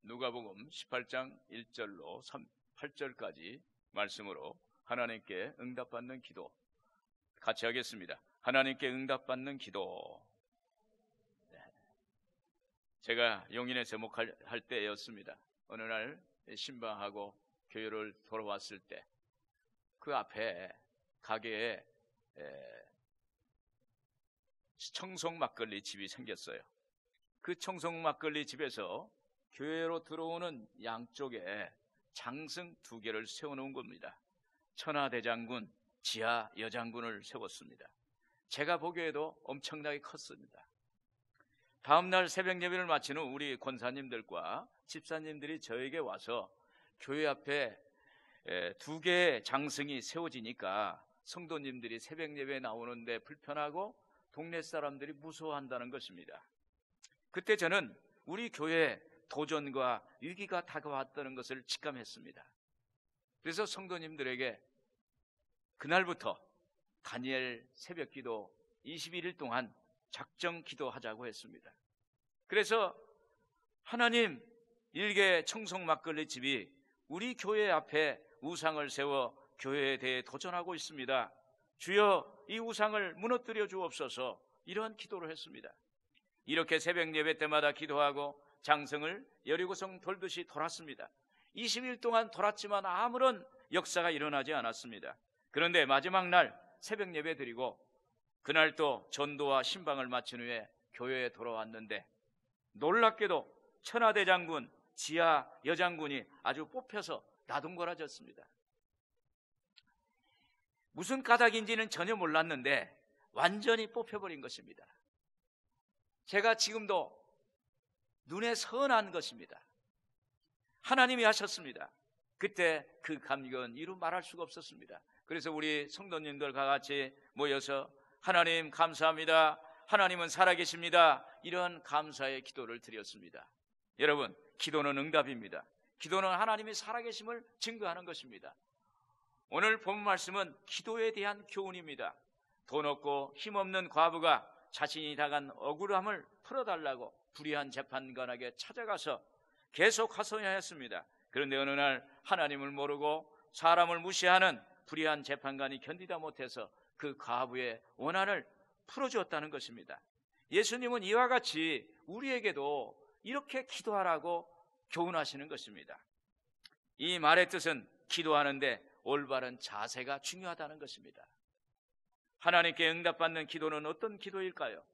누가복음 18장 1절로 8절까지 말씀으로 하나님께 응답받는 기도 같이 하겠습니다. 하나님께 응답받는 기도. 제가 용인에 제목할 때였습니다. 어느 날 신방하고 교회를 돌아왔을 때 그 앞에 가게에 청송 막걸리 집이 생겼어요. 그 청송 막걸리 집에서 교회로 들어오는 양쪽에 장승 2개를 세워놓은 겁니다. 천하대장군, 지하 여장군을 세웠습니다. 제가 보기에도 엄청나게 컸습니다. 다음날 새벽 예배를 마친 후 우리 권사님들과 집사님들이 저에게 와서 교회 앞에 2개의 장승이 세워지니까 성도님들이 새벽 예배에 나오는데 불편하고 동네 사람들이 무서워한다는 것입니다. 그때 저는 우리 교회에 도전과 위기가 다가왔다는 것을 직감했습니다. 그래서 성도님들에게 그날부터 다니엘 새벽 기도 21일 동안 작정 기도하자고 했습니다. 그래서 하나님, 일개 청송 막걸리 집이 우리 교회 앞에 우상을 세워 교회에 대해 도전하고 있습니다. 주여, 이 우상을 무너뜨려 주옵소서. 이러한 기도를 했습니다. 이렇게 새벽 예배 때마다 기도하고 장성을 여리고성 돌듯이 돌았습니다. 20일 동안 돌았지만 아무런 역사가 일어나지 않았습니다. 그런데 마지막 날 새벽 예배 드리고 그날 또 전도와 신방을 마친 후에 교회에 돌아왔는데 놀랍게도 천하대장군, 지하 여장군이 아주 뽑혀서 나동거라졌습니다. 무슨 까닭인지는 전혀 몰랐는데 완전히 뽑혀버린 것입니다. 제가 지금도 눈에 선한 것입니다. 하나님이 하셨습니다. 그때 그 감격은 이루 말할 수가 없었습니다. 그래서 우리 성도님들과 같이 모여서 하나님 감사합니다, 하나님은 살아계십니다, 이런 감사의 기도를 드렸습니다. 여러분, 기도는 응답입니다. 기도는 하나님이 살아계심을 증거하는 것입니다. 오늘 본 말씀은 기도에 대한 교훈입니다. 돈 없고 힘없는 과부가 자신이 당한 억울함을 풀어달라고 불의한 재판관에게 찾아가서 계속 하소연했습니다. 그런데 어느 날 하나님을 모르고 사람을 무시하는 불의한 재판관이 견디다 못해서 그 과부의 원한을 풀어주었다는 것입니다. 예수님은 이와 같이 우리에게도 이렇게 기도하라고 교훈하시는 것입니다. 이 말의 뜻은 기도하는데 올바른 자세가 중요하다는 것입니다. 하나님께 응답받는 기도는 어떤 기도일까요?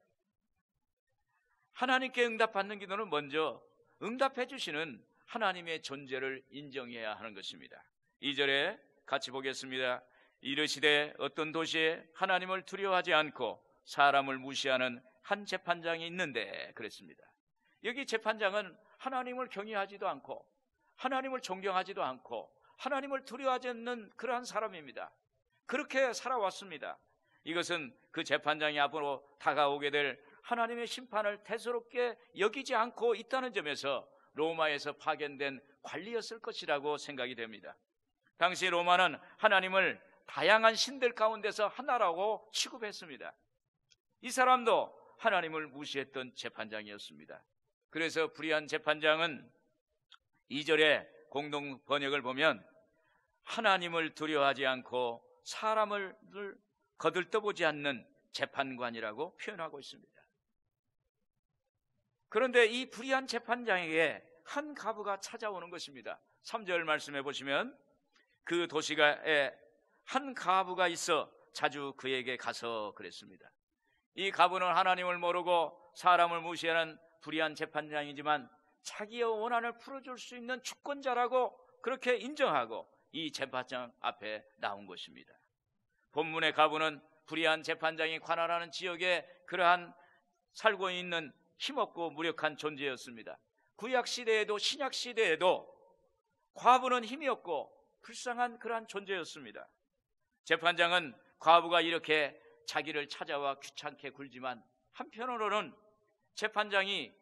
하나님께 응답받는 기도는 먼저 응답해 주시는 하나님의 존재를 인정해야 하는 것입니다. 2절에 같이 보겠습니다. 이르시되 어떤 도시에 하나님을 두려워하지 않고 사람을 무시하는 한 재판장이 있는데, 그랬습니다. 여기 재판장은 하나님을 경외하지도 않고 하나님을 존경하지도 않고 하나님을 두려워하지 않는 그러한 사람입니다. 그렇게 살아왔습니다. 이것은 그 재판장이 앞으로 다가오게 될 하나님의 심판을 대수롭게 여기지 않고 있다는 점에서 로마에서 파견된 관리였을 것이라고 생각이 됩니다. 당시 로마는 하나님을 다양한 신들 가운데서 하나라고 취급했습니다. 이 사람도 하나님을 무시했던 재판장이었습니다. 그래서 불의한 재판장은 2절의 공동 번역을 보면 하나님을 두려워하지 않고 사람을 거들떠보지 않는 재판관이라고 표현하고 있습니다. 그런데 이 불의한 재판장에게 한 과부가 찾아오는 것입니다. 3절 말씀해 보시면 그 도시가에 한 과부가 있어 자주 그에게 가서 그랬습니다. 이 과부는 하나님을 모르고 사람을 무시하는 불의한 재판장이지만 자기의 원한을 풀어줄 수 있는 주권자라고 그렇게 인정하고 이 재판장 앞에 나온 것입니다. 본문의 과부는 불의한 재판장이 관할하는 지역에 그러한 살고 있는 힘없고 무력한 존재였습니다. 구약시대에도 신약시대에도 과부는 힘이 없고 불쌍한 그러한 존재였습니다. 재판장은 과부가 이렇게 자기를 찾아와 귀찮게 굴지만 한편으로는 재판장이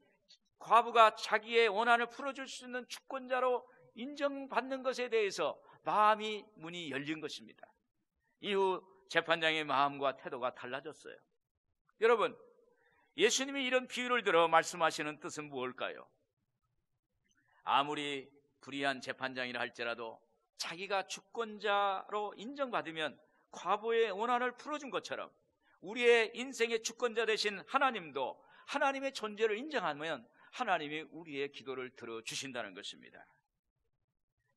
과부가 자기의 원한을 풀어줄 수 있는 주권자로 인정받는 것에 대해서 문이 열린 것입니다. 이후 재판장의 마음과 태도가 달라졌어요. 여러분, 예수님이 이런 비유를 들어 말씀하시는 뜻은 무엇일까요? 아무리 불의한 재판장이라 할지라도 자기가 주권자로 인정받으면 과부의 원한을 풀어준 것처럼 우리의 인생의 주권자 되신 하나님도 하나님의 존재를 인정하면 하나님이 우리의 기도를 들어주신다는 것입니다.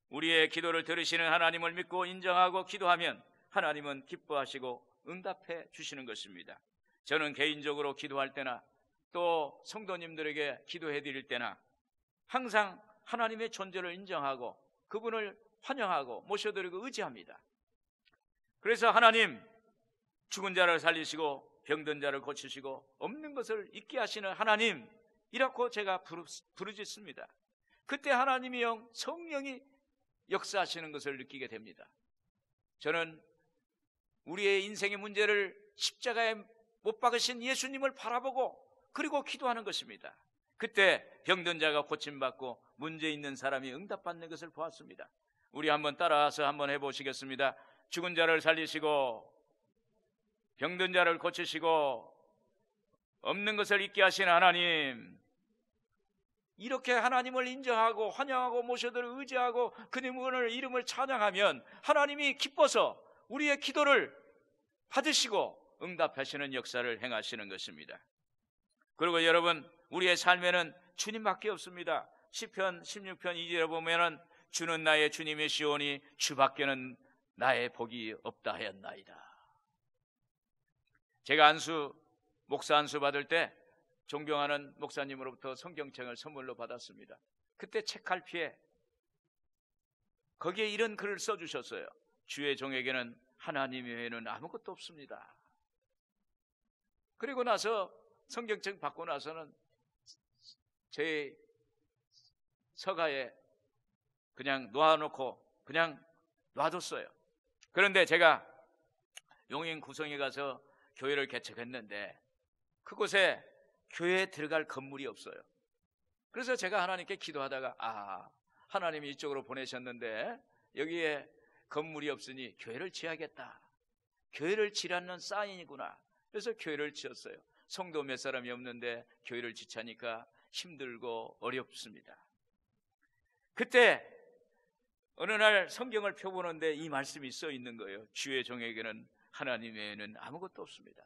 우리의 기도를 들으시는 하나님을 믿고 인정하고 기도하면 하나님은 기뻐하시고 응답해 주시는 것입니다. 저는 개인적으로 기도할 때나 또 성도님들에게 기도해 드릴 때나 항상 하나님의 존재를 인정하고 그분을 환영하고 모셔드리고 의지합니다. 그래서 하나님, 죽은 자를 살리시고 병든 자를 고치시고 없는 것을 있게 하시는 하나님이라고 제가 부르짖습니다. 그때 하나님의 영, 성령이 역사하시는 것을 느끼게 됩니다. 저는 우리의 인생의 문제를 십자가에 못 박으신 예수님을 바라보고 그리고 기도하는 것입니다. 그때 병든 자가 고침받고 문제 있는 사람이 응답받는 것을 보았습니다. 우리 한번 따라서 한번 해보시겠습니다. 죽은 자를 살리시고 병든 자를 고치시고 없는 것을 있게 하신 하나님, 이렇게 하나님을 인정하고 환영하고 모셔들어 의지하고 그분의 이름을 찬양하면 하나님이 기뻐서 우리의 기도를 받으시고 응답하시는 역사를 행하시는 것입니다. 그리고 여러분, 우리의 삶에는 주님밖에 없습니다. 시편 16편 2절에 보면은 주는 나의 주님이시오니 주밖에는 나의 복이 없다 하였나이다. 제가 목사 안수 받을 때 존경하는 목사님으로부터 성경책을 선물로 받았습니다. 그때 책갈피에 거기에 이런 글을 써주셨어요. 주의 종에게는 하나님 외에는 아무것도 없습니다. 그리고 나서 성경책 받고 나서는 제 서가에 그냥 놓아놓고 그냥 놔뒀어요. 그런데 제가 용인 구성에 가서 교회를 개척했는데 그곳에 교회에 들어갈 건물이 없어요. 그래서 제가 하나님께 기도하다가 하나님이 이쪽으로 보내셨는데 여기에 건물이 없으니 교회를 지어야겠다. 교회를 지라는 사인이구나. 그래서 교회를 지었어요. 성도 몇 사람이 없는데 교회를 지자니까 힘들고 어렵습니다. 그때 어느 날 성경을 펴보는데 이 말씀이 써 있는 거예요. 주의 종에게는 하나님 외에는 아무것도 없습니다.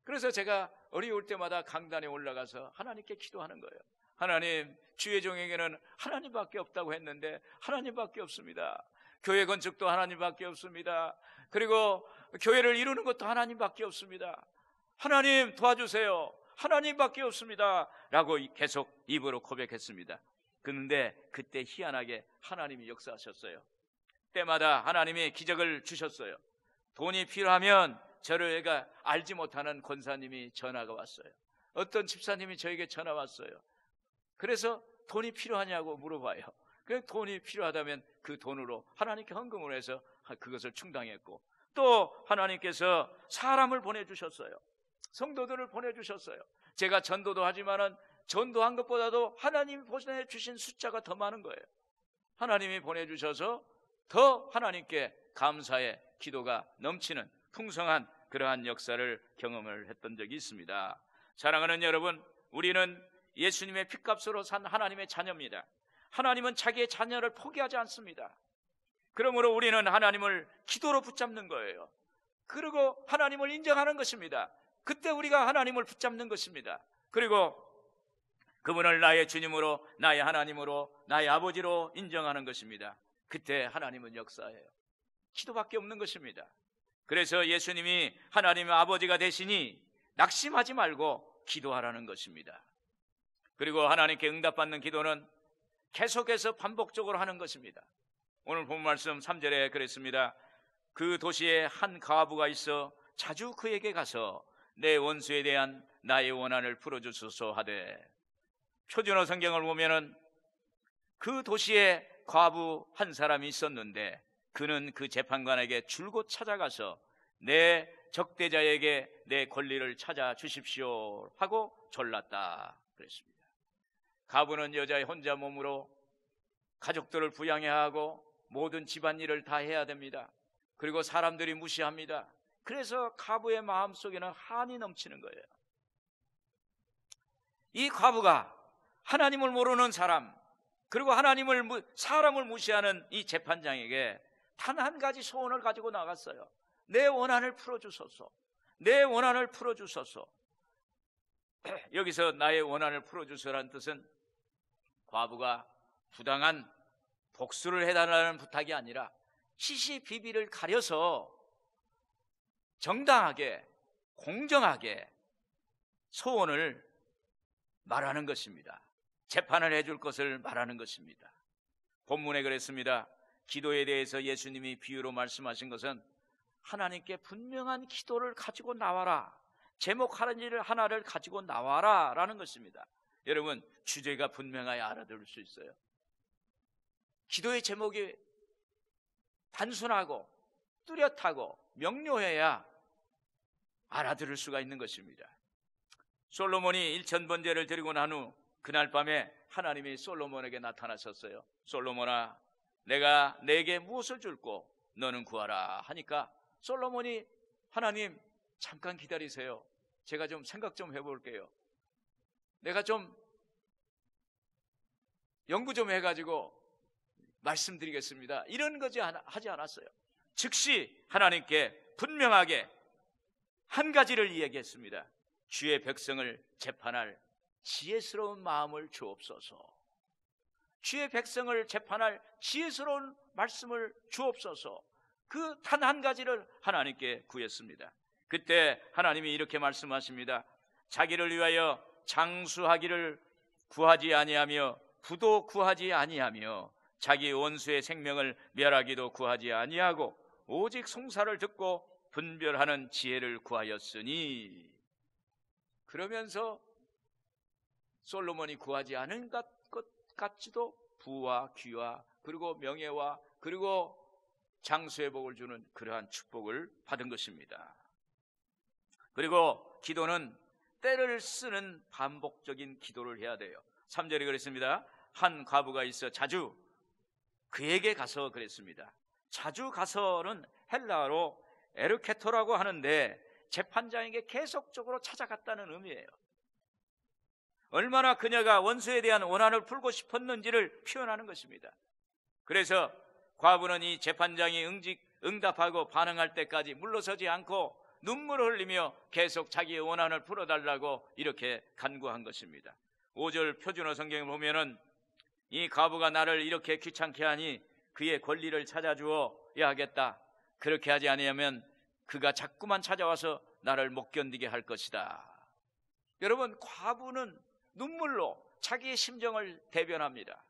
그래서 제가 어려울 때마다 강단에 올라가서 하나님께 기도하는 거예요. 하나님, 주의 종에게는 하나님밖에 없다고 했는데 하나님밖에 없습니다. 교회 건축도 하나님밖에 없습니다. 그리고 교회를 이루는 것도 하나님밖에 없습니다. 하나님 도와주세요. 하나님밖에 없습니다. 라고 계속 입으로 고백했습니다. 그런데 그때 희한하게 하나님이 역사하셨어요. 때마다 하나님이 기적을 주셨어요. 돈이 필요하면 저를 알지 못하는 권사님이 전화가 왔어요. 어떤 집사님이 저에게 전화 왔어요. 그래서 돈이 필요하냐고 물어봐요. 그 돈이 필요하다면 그 돈으로 하나님께 헌금을 해서 그것을 충당했고, 또 하나님께서 사람을 보내주셨어요. 성도들을 보내주셨어요. 제가 전도도 하지만은 전도한 것보다도 하나님이 보내주신 숫자가 더 많은 거예요. 하나님이 보내주셔서 더 하나님께 감사의 기도가 넘치는 풍성한 그러한 역사를 경험을 했던 적이 있습니다. 사랑하는 여러분, 우리는 예수님의 핏값으로 산 하나님의 자녀입니다. 하나님은 자기의 자녀를 포기하지 않습니다. 그러므로 우리는 하나님을 기도로 붙잡는 거예요. 그리고 하나님을 인정하는 것입니다. 그때 우리가 하나님을 붙잡는 것입니다. 그리고 그분을 나의 주님으로, 나의 하나님으로, 나의 아버지로 인정하는 것입니다. 그때 하나님은 역사해요. 기도밖에 없는 것입니다. 그래서 예수님이 하나님의 아버지가 되시니 낙심하지 말고 기도하라는 것입니다. 그리고 하나님께 응답받는 기도는 계속해서 반복적으로 하는 것입니다. 오늘 본 말씀 3절에 그랬습니다. 그 도시에 한 과부가 있어 자주 그에게 가서 내 원수에 대한 나의 원한을 풀어주소서 하되, 표준어 성경을 보면은 그 도시에 과부 한 사람이 있었는데 그는 그 재판관에게 줄곧 찾아가서 내 적대자에게 내 권리를 찾아 주십시오 하고 졸랐다 그랬습니다. 과부는 여자의 혼자 몸으로 가족들을 부양해야 하고 모든 집안일을 다 해야 됩니다. 그리고 사람들이 무시합니다. 그래서 과부의 마음속에는 한이 넘치는 거예요. 이 과부가 하나님을 모르는 사람, 그리고 사람을 무시하는 이 재판장에게 단 한 가지 소원을 가지고 나갔어요. 내 원한을 풀어주소서. 내 원한을 풀어주소서. 여기서 나의 원한을 풀어주소라는 뜻은 과부가 부당한 복수를 해달라는 부탁이 아니라 시시비비를 가려서 정당하게 공정하게 소원을 말하는 것입니다. 재판을 해줄 것을 말하는 것입니다. 본문에 그랬습니다. 기도에 대해서 예수님이 비유로 말씀하신 것은 하나님께 분명한 기도를 가지고 나와라, 제목 하나를 가지고 나와라 라는 것입니다. 여러분, 주제가 분명하여 알아들을 수 있어요. 기도의 제목이 단순하고 뚜렷하고 명료해야 알아들을 수가 있는 것입니다. 솔로몬이 1000번제를 드리고 난 후 그날 밤에 하나님이 솔로몬에게 나타나셨어요. 솔로몬아, 내가 내게 무엇을 줄고 너는 구하라 하니까 솔로몬이 하나님 잠깐 기다리세요. 제가 좀 생각 좀 해볼게요. 내가 좀 연구 좀 해가지고 말씀드리겠습니다. 이런 거지 하지 않았어요. 즉시 하나님께 분명하게 한 가지를 이야기했습니다. 주의 백성을 재판할 지혜스러운 마음을 주옵소서. 주의 백성을 재판할 지혜스러운 말씀을 주옵소서. 그 단 한 가지를 하나님께 구했습니다. 그때 하나님이 이렇게 말씀하십니다. 자기를 위하여 장수하기를 구하지 아니하며 부도 구하지 아니하며 자기 원수의 생명을 멸하기도 구하지 아니하고 오직 송사를 듣고 분별하는 지혜를 구하였으니. 그러면서 솔로몬이 구하지 않은 것 같지도 부와 귀와 그리고 명예와 그리고 장수의 복을 주는 그러한 축복을 받은 것입니다. 그리고 기도는 때를 쓰는 반복적인 기도를 해야 돼요. 3절에 그랬습니다. 한 과부가 있어 자주 그에게 가서 그랬습니다. 자주 가서는 헬라어로 에르케토라고 하는데 재판장에게 계속적으로 찾아갔다는 의미예요. 얼마나 그녀가 원수에 대한 원한을 풀고 싶었는지를 표현하는 것입니다. 그래서 과부는 이 재판장이 응답하고 반응할 때까지 물러서지 않고 눈물을 흘리며 계속 자기의 원한을 풀어달라고 이렇게 간구한 것입니다. 5절 표준어 성경에 보면은 이 과부가 나를 이렇게 귀찮게 하니 그의 권리를 찾아주어야 하겠다. 그렇게 하지 아니하면 그가 자꾸만 찾아와서 나를 못 견디게 할 것이다. 여러분, 과부는 눈물로 자기의 심정을 대변합니다.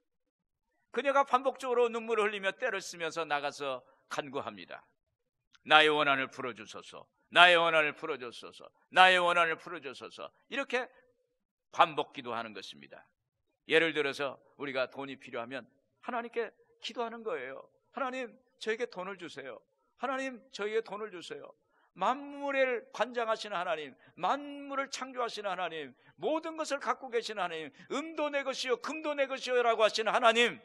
그녀가 반복적으로 눈물을 흘리며 때를 쓰면서 나가서 간구합니다. 나의 원한을 풀어주소서, 나의 원한을 풀어주소서, 나의 원한을 풀어주소서. 이렇게 반복 기도하는 것입니다. 예를 들어서 우리가 돈이 필요하면 하나님께 기도하는 거예요. 하나님, 저에게 돈을 주세요. 하나님, 저에게 돈을 주세요. 만물을 관장하시는 하나님, 만물을 창조하시는 하나님, 모든 것을 갖고 계시는 하나님, 음도 내 것이요 금도 내 것이요 라고 하시는 하나님,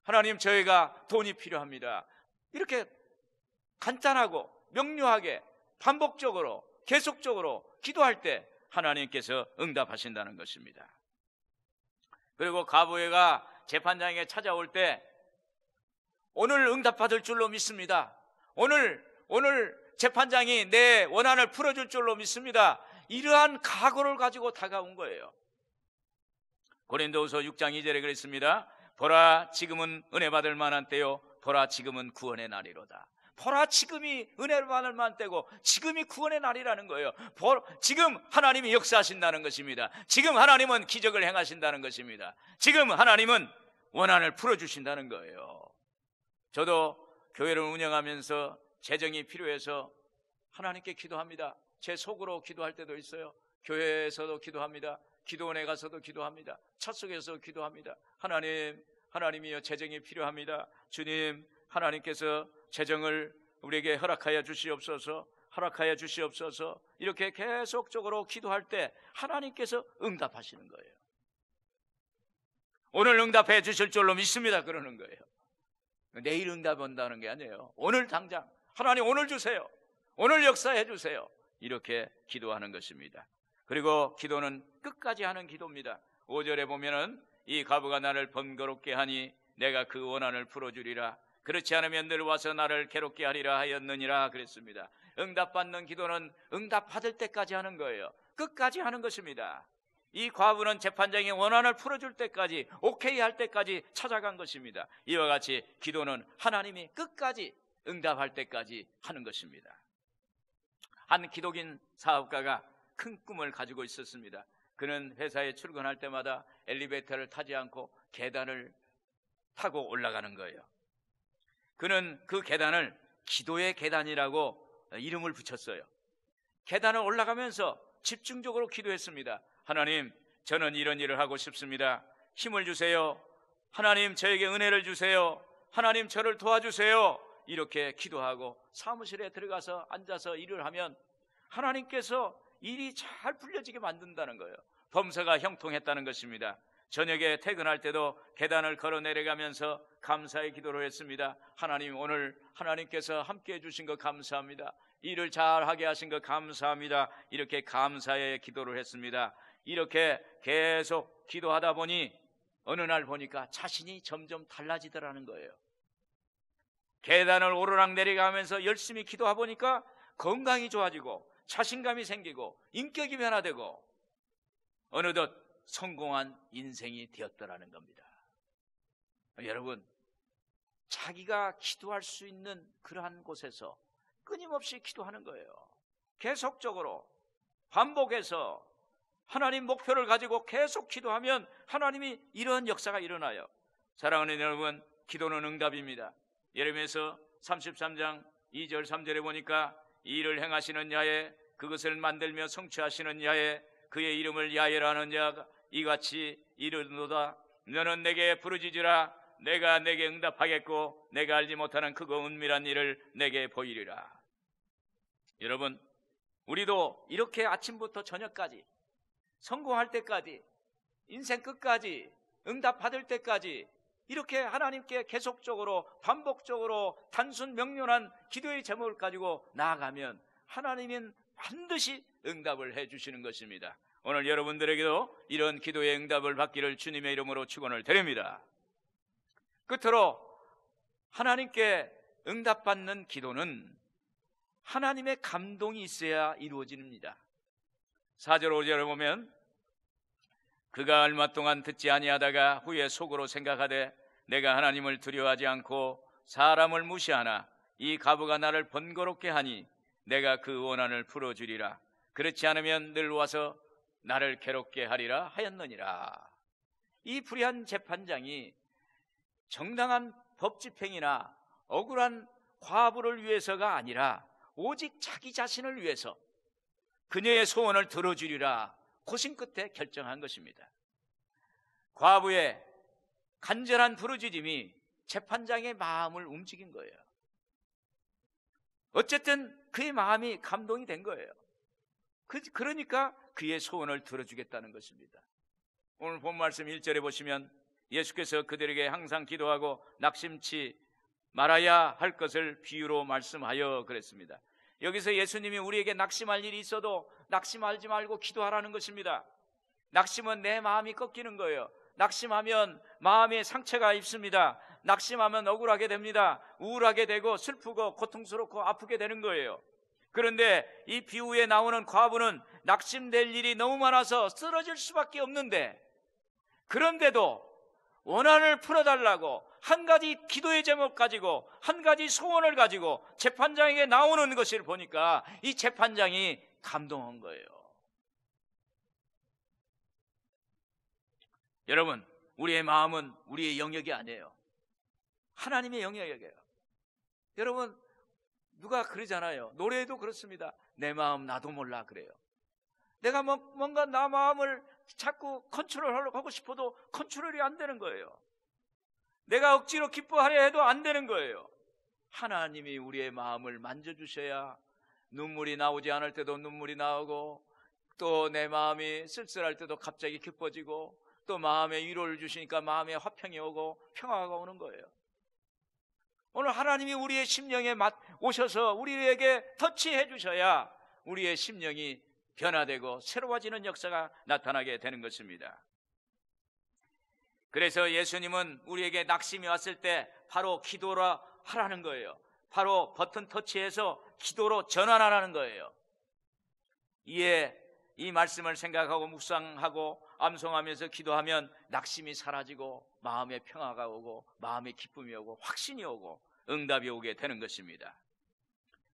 하나님, 저희가 돈이 필요합니다. 이렇게 간단하고 명료하게 반복적으로 계속적으로 기도할 때 하나님께서 응답하신다는 것입니다. 그리고 과부가 재판장에게 찾아올 때 오늘 응답받을 줄로 믿습니다. 오늘 재판장이 내 원한을 풀어줄 줄로 믿습니다. 이러한 각오를 가지고 다가온 거예요. 고린도후서 6장 2절에 그랬습니다. 보라, 지금은 은혜 받을 만한 때요, 보라, 지금은 구원의 날이로다. 보라, 지금이 은혜를 받을 만한 때고 지금이 구원의 날이라는 거예요. 지금 하나님이 역사하신다는 것입니다. 지금 하나님은 기적을 행하신다는 것입니다. 지금 하나님은 원한을 풀어주신다는 거예요. 저도 교회를 운영하면서 재정이 필요해서 하나님께 기도합니다. 제 속으로 기도할 때도 있어요. 교회에서도 기도합니다. 기도원에 가서도 기도합니다. 차 속에서 기도합니다. 하나님이여, 재정이 필요합니다. 주님, 하나님께서 재정을 우리에게 허락하여 주시옵소서, 허락하여 주시옵소서. 이렇게 계속적으로 기도할 때 하나님께서 응답하시는 거예요. 오늘 응답해 주실 줄로 믿습니다. 그러는 거예요. 내일 응답한다는 게 아니에요. 오늘 당장, 하나님 오늘 주세요, 오늘 역사해 주세요. 이렇게 기도하는 것입니다. 그리고 기도는 끝까지 하는 기도입니다. 5절에 보면은 이 과부가 나를 번거롭게 하니 내가 그 원한을 풀어주리라. 그렇지 않으면 늘 와서 나를 괴롭게 하리라 하였느니라 그랬습니다. 응답받는 기도는 응답받을 때까지 하는 거예요. 끝까지 하는 것입니다. 이 과부는 재판장의 원한을 풀어줄 때까지, 오케이 할 때까지 찾아간 것입니다. 이와 같이 기도는 하나님이 끝까지 응답할 때까지 하는 것입니다. 한 기독인 사업가가 큰 꿈을 가지고 있었습니다. 그는 회사에 출근할 때마다 엘리베이터를 타지 않고 계단을 타고 올라가는 거예요. 그는 그 계단을 기도의 계단이라고 이름을 붙였어요. 계단을 올라가면서 집중적으로 기도했습니다. 하나님, 저는 이런 일을 하고 싶습니다. 힘을 주세요. 하나님, 저에게 은혜를 주세요. 하나님, 저를 도와주세요. 이렇게 기도하고 사무실에 들어가서 앉아서 일을 하면 하나님께서 일이 잘 풀려지게 만든다는 거예요. 범사가 형통했다는 것입니다. 저녁에 퇴근할 때도 계단을 걸어 내려가면서 감사의 기도를 했습니다. 하나님, 오늘 하나님께서 함께해 주신 것 감사합니다. 일을 잘하게 하신 것 감사합니다. 이렇게 감사의 기도를 했습니다. 이렇게 계속 기도하다 보니 어느 날 보니까 자신이 점점 달라지더라는 거예요. 계단을 오르락 내려가면서 열심히 기도하다 보니까 건강이 좋아지고 자신감이 생기고 인격이 변화되고 어느덧 성공한 인생이 되었더라는 겁니다. 여러분, 자기가 기도할 수 있는 그러한 곳에서 끊임없이 기도하는 거예요. 계속적으로 반복해서 하나님 목표를 가지고 계속 기도하면 하나님이 이런 역사가 일어나요. 사랑하는 여러분, 기도는 응답입니다. 예레미야서 33장 2절 3절에 보니까 이 일을 행하시는 야에, 그것을 만들며 성취하시는 야에, 그의 이름을 야훼라는 자가 이같이 이르노다. 너는 내게 부르짖으라. 내가 내게 응답하겠고 내가 알지 못하는 크고 은밀한 일을 내게 보이리라. 여러분, 우리도 이렇게 아침부터 저녁까지 성공할 때까지, 인생 끝까지, 응답받을 때까지 이렇게 하나님께 계속적으로 반복적으로 단순 명료한 기도의 제목을 가지고 나아가면 하나님은 반드시 응답을 해주시는 것입니다. 오늘 여러분들에게도 이런 기도의 응답을 받기를 주님의 이름으로 축원을 드립니다. 끝으로 하나님께 응답받는 기도는 하나님의 감동이 있어야 이루어집니다. 4절 5절을 보면 그가 얼마 동안 듣지 아니하다가 후에 속으로 생각하되 내가 하나님을 두려워하지 않고 사람을 무시하나 이 과부가 나를 번거롭게 하니 내가 그 원한을 풀어주리라. 그렇지 않으면 늘 와서 나를 괴롭게 하리라 하였느니라. 이 불의한 재판장이 정당한 법집행이나 억울한 과부를 위해서가 아니라 오직 자기 자신을 위해서 그녀의 소원을 들어주리라 고심 끝에 결정한 것입니다. 과부의 간절한 부르짖음이 재판장의 마음을 움직인 거예요. 어쨌든 그의 마음이 감동이 된 거예요. 그러니까 그의 소원을 들어주겠다는 것입니다. 오늘 본 말씀 1절에 보시면 예수께서 그들에게 항상 기도하고 낙심치 말아야 할 것을 비유로 말씀하여 그랬습니다. 여기서 예수님이 우리에게 낙심할 일이 있어도 낙심하지 말고 기도하라는 것입니다. 낙심은 내 마음이 꺾이는 거예요. 낙심하면 마음에 상처가 입습니다. 낙심하면 억울하게 됩니다. 우울하게 되고 슬프고 고통스럽고 아프게 되는 거예요. 그런데 이 비유에 나오는 과부는 낙심될 일이 너무 많아서 쓰러질 수밖에 없는데, 그런데도 원한을 풀어달라고 한 가지 기도의 제목 가지고 한 가지 소원을 가지고 재판장에게 나오는 것을 보니까 이 재판장이 감동한 거예요. 여러분, 우리의 마음은 우리의 영역이 아니에요. 하나님의 영역이에요. 여러분, 누가 그러잖아요. 노래도 그렇습니다. 내 마음 나도 몰라 그래요. 내가 뭔가 나 마음을 자꾸 컨트롤하려고 하고 싶어도 컨트롤이 안 되는 거예요. 내가 억지로 기뻐하려 해도 안 되는 거예요. 하나님이 우리의 마음을 만져주셔야 눈물이 나오지 않을 때도 눈물이 나오고, 또 내 마음이 쓸쓸할 때도 갑자기 기뻐지고, 또 마음에 위로를 주시니까 마음에 화평이 오고 평화가 오는 거예요. 오늘 하나님이 우리의 심령에 오셔서 우리에게 터치해 주셔야 우리의 심령이 변화되고 새로워지는 역사가 나타나게 되는 것입니다. 그래서 예수님은 우리에게 낙심이 왔을 때 바로 기도라 하라는 거예요. 바로 버튼 터치해서 기도로 전환하라는 거예요. 이에 이 말씀을 생각하고 묵상하고 암송하면서 기도하면 낙심이 사라지고 마음의 평화가 오고 마음의 기쁨이 오고 확신이 오고 응답이 오게 되는 것입니다.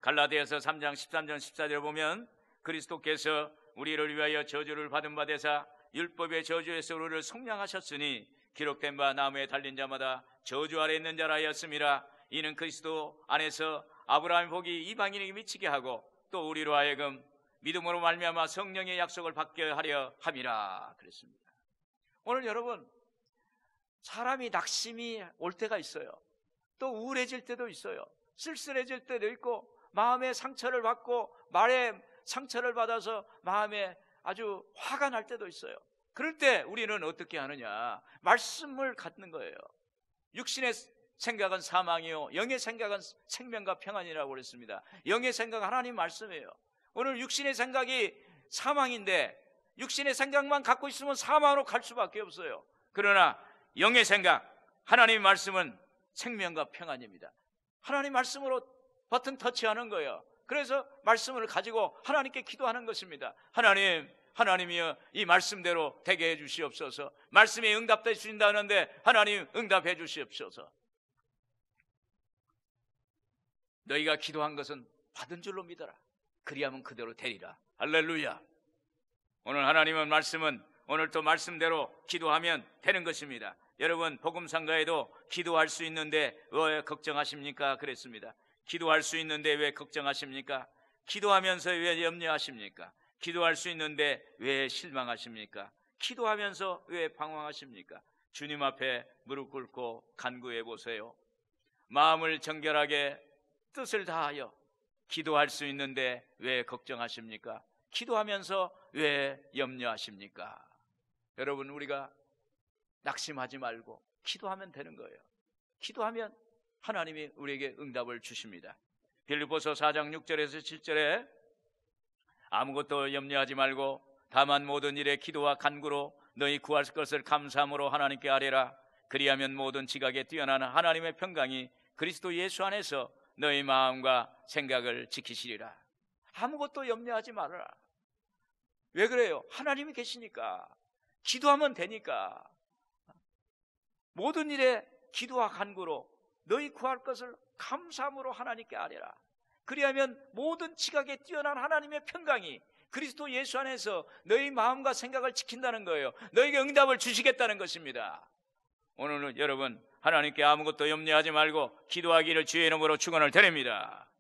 갈라디아서 3장 13절 14절을 보면 그리스도께서 우리를 위하여 저주를 받은 바 되사 율법의 저주에서 우리를 속량하셨으니 기록된 바 나무에 달린 자마다 저주 아래 있는 자라 하였음이라. 이는 그리스도 안에서 아브라함의 복이 이방인에게 미치게 하고 또 우리로 하여금 믿음으로 말미암아 성령의 약속을 받게 하려 함이라 그랬습니다. 오늘 여러분, 사람이 낙심이 올 때가 있어요. 또 우울해질 때도 있어요. 쓸쓸해질 때도 있고 마음의 상처를 받고 말에 상처를 받아서 마음에 아주 화가 날 때도 있어요. 그럴 때 우리는 어떻게 하느냐? 말씀을 갖는 거예요. 육신의 생각은 사망이요 영의 생각은 생명과 평안이라고 그랬습니다. 영의 생각은 하나님 말씀이에요. 오늘 육신의 생각이 사망인데 육신의 생각만 갖고 있으면 사망으로 갈 수밖에 없어요. 그러나 영의 생각, 하나님의 말씀은 생명과 평안입니다. 하나님 말씀으로 버튼 터치하는 거예요. 그래서 말씀을 가지고 하나님께 기도하는 것입니다. 하나님이여 이 말씀대로 되게 해 주시옵소서. 말씀에 응답해 주신다는데 하나님 응답해 주시옵소서. 너희가 기도한 것은 받은 줄로 믿어라. 그리하면 그대로 되리라. 할렐루야. 오늘 하나님의 말씀은 오늘 또 말씀대로 기도하면 되는 것입니다. 여러분, 복음상가에도 기도할 수 있는데 왜 걱정하십니까? 그랬습니다. 기도할 수 있는데 왜 걱정하십니까? 기도하면서 왜 염려하십니까? 기도할 수 있는데 왜 실망하십니까? 기도하면서 왜 방황하십니까? 주님 앞에 무릎 꿇고 간구해 보세요. 마음을 정결하게 뜻을 다하여 기도할 수 있는데 왜 걱정하십니까? 기도하면서 왜 염려하십니까? 여러분, 우리가 낙심하지 말고 기도하면 되는 거예요. 기도하면 하나님이 우리에게 응답을 주십니다. 빌립보서 4장 6절에서 7절에 아무것도 염려하지 말고 다만 모든 일에 기도와 간구로 너희 구할 것을 감사함으로 하나님께 아뢰라. 그리하면 모든 지각에 뛰어난 하나님의 평강이 그리스도 예수 안에서 너희 마음과 생각을 지키시리라. 아무것도 염려하지 말아라. 왜 그래요? 하나님이 계시니까. 기도하면 되니까. 모든 일에 기도와 간구로 너희 구할 것을 감사함으로 하나님께 아뢰라. 그리하면 모든 지각에 뛰어난 하나님의 평강이 그리스도 예수 안에서 너희 마음과 생각을 지킨다는 거예요. 너희에게 응답을 주시겠다는 것입니다. 오늘은 여러분, 하나님께 아무것도 염려하지 말고 기도하기를 주의 이름으로 축원을 드립니다.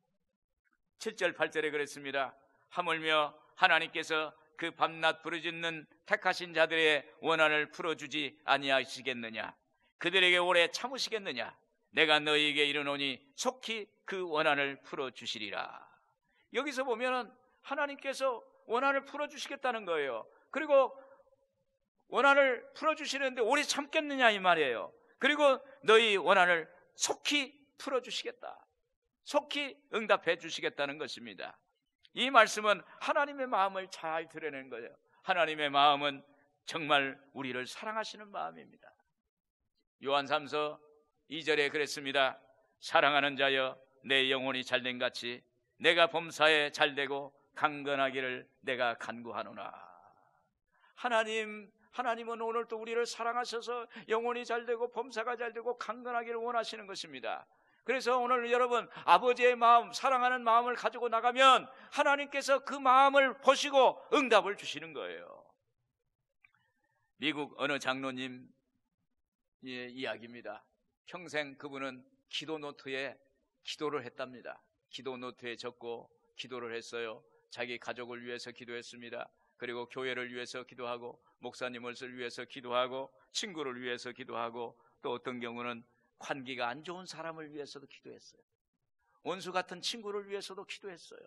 7절 8절에 그랬습니다. 하물며 하나님께서 그 밤낮 부르짖는 택하신 자들의 원한을 풀어주지 아니하시겠느냐? 그들에게 오래 참으시겠느냐? 내가 너희에게 이르노니 속히 그 원한을 풀어주시리라. 여기서 보면은 하나님께서 원한을 풀어주시겠다는 거예요. 그리고 원한을 풀어주시는데 오래 참겠느냐 이 말이에요. 그리고 너희 원한을 속히 풀어주시겠다. 속히 응답해 주시겠다는 것입니다. 이 말씀은 하나님의 마음을 잘 드러내는 거예요. 하나님의 마음은 정말 우리를 사랑하시는 마음입니다. 요한 3서 2절에 그랬습니다. 사랑하는 자여 내 영혼이 잘된 같이 내가 범사에 잘되고 강건하기를 내가 간구하노라. 하나님은 오늘 또 우리를 사랑하셔서 영혼이 잘되고 범사가 잘되고 강건하기를 원하시는 것입니다. 그래서 오늘 여러분, 아버지의 마음, 사랑하는 마음을 가지고 나가면 하나님께서 그 마음을 보시고 응답을 주시는 거예요. 미국 어느 장로님 이야기입니다. 평생 그분은 기도 노트에 기도를 했답니다. 기도 노트에 적고 기도를 했어요. 자기 가족을 위해서 기도했습니다. 그리고 교회를 위해서 기도하고 목사님을 위해서 기도하고 친구를 위해서 기도하고 또 어떤 경우는 관계가 안 좋은 사람을 위해서도 기도했어요. 원수 같은 친구를 위해서도 기도했어요.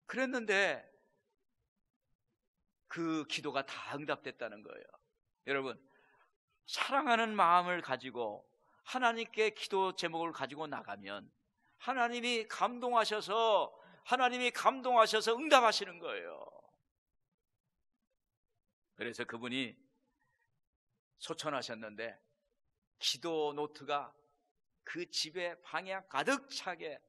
그랬는데 그 기도가 다 응답됐다는 거예요. 여러분, 사랑하는 마음을 가지고 하나님께 기도 제목을 가지고 나가면 하나님이 감동하셔서 응답하시는 거예요. 그래서 그분이 소천하셨는데 기도 노트가 그 집에 방에 가득 차게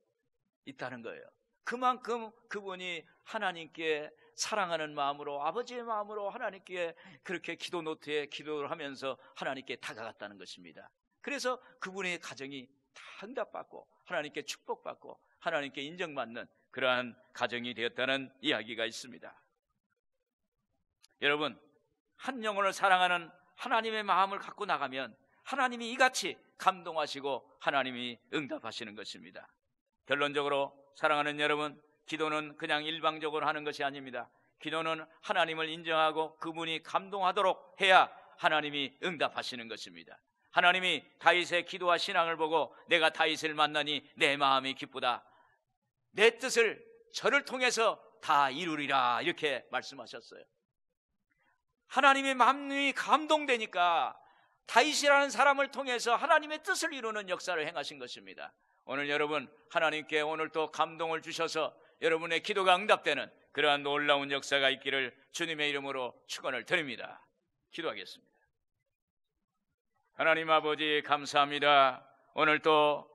있다는 거예요. 그만큼 그분이 하나님께 사랑하는 마음으로, 아버지의 마음으로 하나님께 그렇게 기도 노트에 기도를 하면서 하나님께 다가갔다는 것입니다. 그래서 그분의 가정이 다 응답받고 하나님께 축복받고 하나님께 인정받는 그러한 가정이 되었다는 이야기가 있습니다. 여러분, 한 영혼을 사랑하는 하나님의 마음을 갖고 나가면 하나님이 이같이 감동하시고 하나님이 응답하시는 것입니다. 결론적으로 사랑하는 여러분, 기도는 그냥 일방적으로 하는 것이 아닙니다. 기도는 하나님을 인정하고 그분이 감동하도록 해야 하나님이 응답하시는 것입니다. 하나님이 다윗의 기도와 신앙을 보고 내가 다윗을 만나니 내 마음이 기쁘다, 내 뜻을 저를 통해서 다 이루리라, 이렇게 말씀하셨어요. 하나님의 마음이 감동되니까 다윗이라는 사람을 통해서 하나님의 뜻을 이루는 역사를 행하신 것입니다. 오늘 여러분, 하나님께 오늘 또 감동을 주셔서 여러분의 기도가 응답되는 그러한 놀라운 역사가 있기를 주님의 이름으로 축원을 드립니다. 기도하겠습니다. 하나님 아버지, 감사합니다. 오늘 또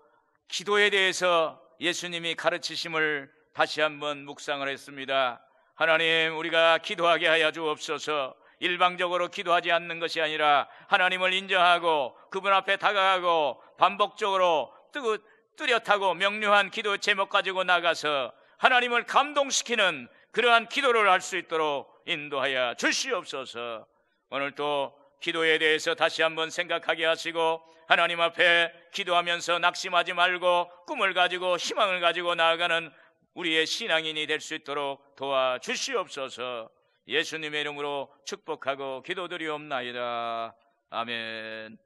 기도에 대해서 예수님이 가르치심을 다시 한번 묵상을 했습니다. 하나님, 우리가 기도하게 하여 주옵소서. 일방적으로 기도하지 않는 것이 아니라 하나님을 인정하고 그분 앞에 다가가고 반복적으로 뚜렷하고 명료한 기도 제목 가지고 나가서 하나님을 감동시키는 그러한 기도를 할 수 있도록 인도하여 주시옵소서. 오늘 또 기도에 대해서 다시 한번 생각하게 하시고 하나님 앞에 기도하면서 낙심하지 말고 꿈을 가지고 희망을 가지고 나아가는 우리의 신앙인이 될 수 있도록 도와주시옵소서. 예수님의 이름으로 축복하고 기도드리옵나이다. 아멘.